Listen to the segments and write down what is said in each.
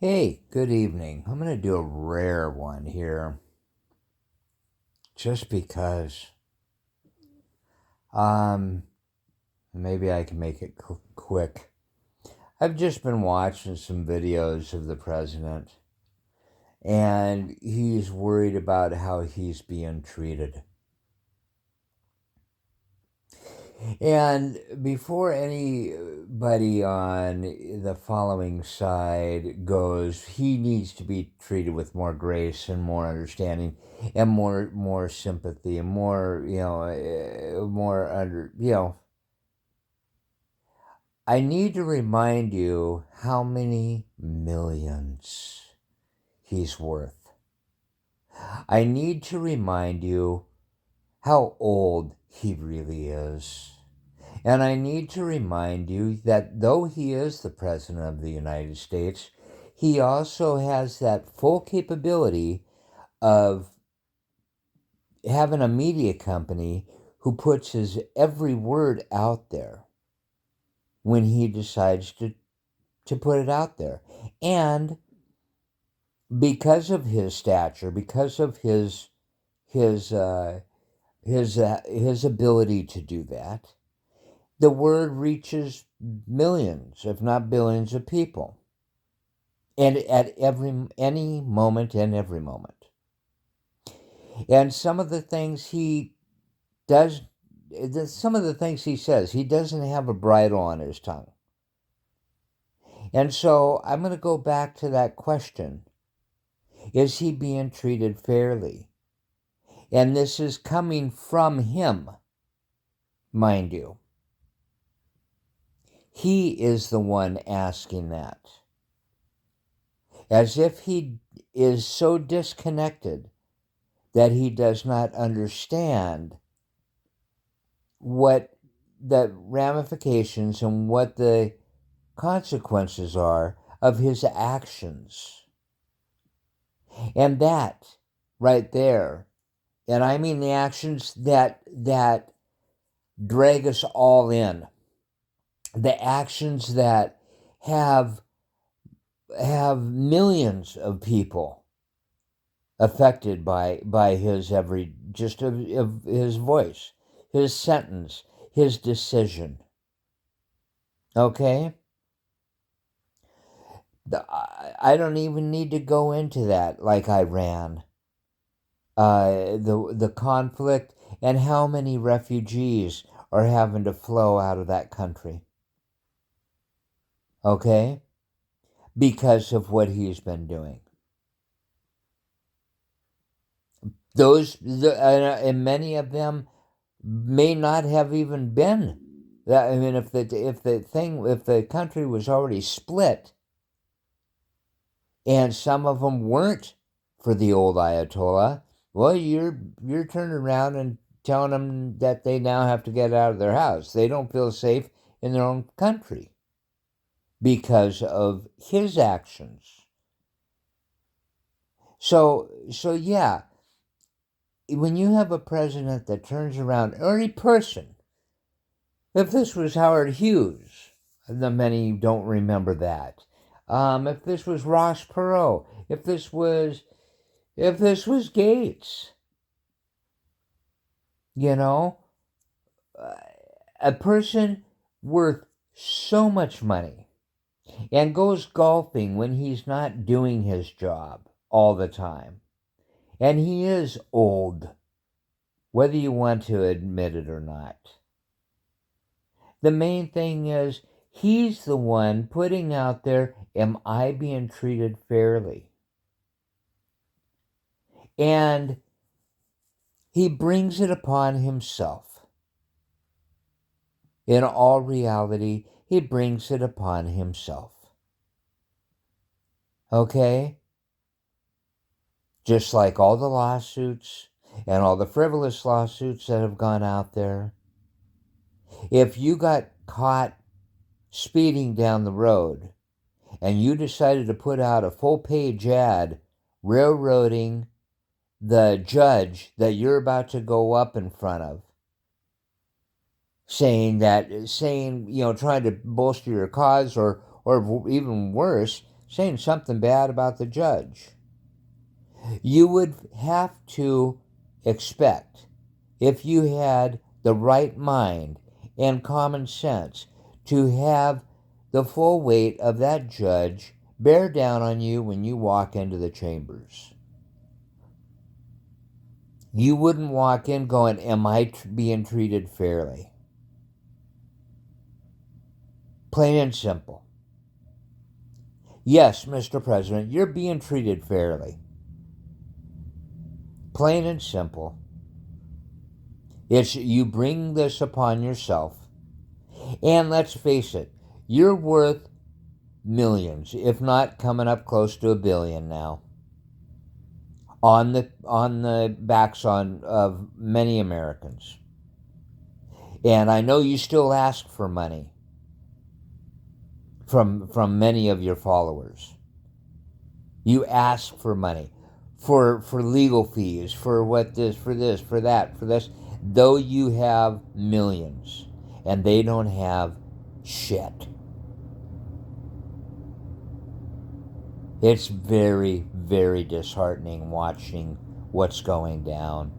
Hey, good evening. I'm going to do a rare one here just because um maybe I can make it quick. I've just been watching some videos of the president and he's worried about how he's being treated. And before anybody on the following side goes, he needs to be treated with more grace and more understanding and more sympathy and more, more I need to remind you how many millions he's worth. I need to remind you how old he really is. And I need to remind you that though he is the President of the United States, he also has that full capability of having a media company who puts his every word out there when he decides to put it out there. And because of his stature, because of his his ability to do that, the word reaches millions, if not billions, of people, and at any moment and every moment. And some of the things he does, some of the things he says, he doesn't have a bridle on his tongue. And so I'm going to go back to that question: is he being treated fairly? And this is coming from him, mind you. He is the one asking that, as if he is so disconnected that he does not understand what the ramifications and what the consequences are of his actions. And that right there, and I mean the actions that drag us all in, the actions that have millions of people affected by his every just of his voice, his sentence, his decision. Okay? I don't even need to go into that, like Iran, the conflict, and how many refugees are having to flow out of that country. Okay? Because of what he's been doing. And many of them may not have even been. I mean, if the country was already split, and some of them weren't for the old Ayatollah, well, you're turning around and telling them that they now have to get out of their house. They don't feel safe in their own country because of his actions. So yeah, when you have a president that turns around, or any person, if this was Howard Hughes, the many don't remember that. If this was Ross Perot, if this was Gates, you know, a person worth so much money and goes golfing when he's not doing his job all the time. And he is old, whether you want to admit it or not. The main thing is he's the one putting out there, am I being treated fairly? And he brings it upon himself. In all reality, he brings it upon himself. Okay? Just like all the lawsuits and all the frivolous lawsuits that have gone out there. If you got caught speeding down the road and you decided to put out a full-page ad railroading the judge that you're about to go up in front of, saying, trying to bolster your cause, or even worse, saying something bad about the judge. You would have to expect, if you had the right mind and common sense, to have the full weight of that judge bear down on you when you walk into the chambers. You wouldn't walk in going, am I being treated fairly? Plain and simple. Yes, Mr. President, you're being treated fairly. Plain and simple. It's you bring this upon yourself. And let's face it, you're worth millions, if not coming up close to $1 billion now, on the backs of many Americans. And I know you still ask for money from many of your followers. You ask for money for legal fees, for this, for this, though you have millions and they don't have shit. It's very, very disheartening watching what's going down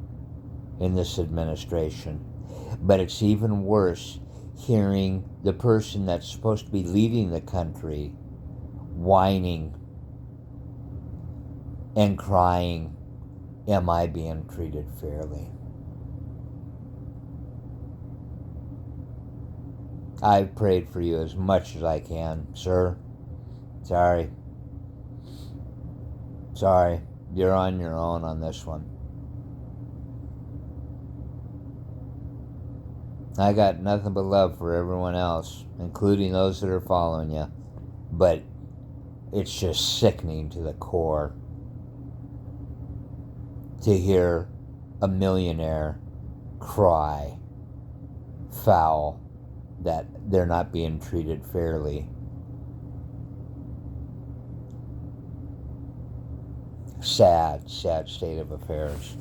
in this administration. But it's even worse hearing the person that's supposed to be leading the country whining and crying, am I being treated fairly? I've prayed for you as much as I can, sir. Sorry. You're on your own on this one. I got nothing but love for everyone else, including those that are following you. But it's just sickening to the core to hear a millionaire cry foul that they're not being treated fairly. Sad state of affairs.